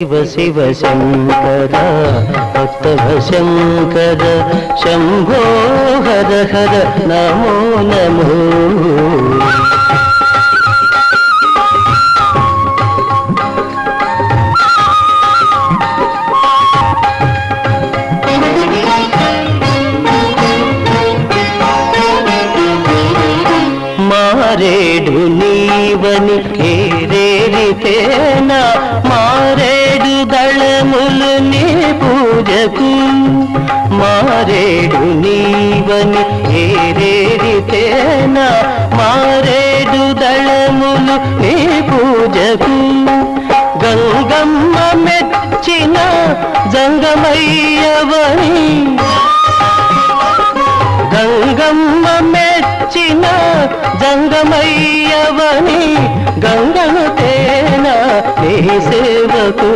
శివ శివ శంకర భక్తవ శంకర శంభో హర హర నమో నమో. మారేడు నీవని ఏరేరితేనా మారేడు దళములు నీ పూజకు. మారేడు నీవని ఏరేరితేనా మారేడు దళములు నీ పూజకు. గంగమ్మ మెచ్చిన జంగమయ్యవని గంగమ్మ మెచ్చిన జంగమయ్యవని గంగను తేన నీ సేవకు.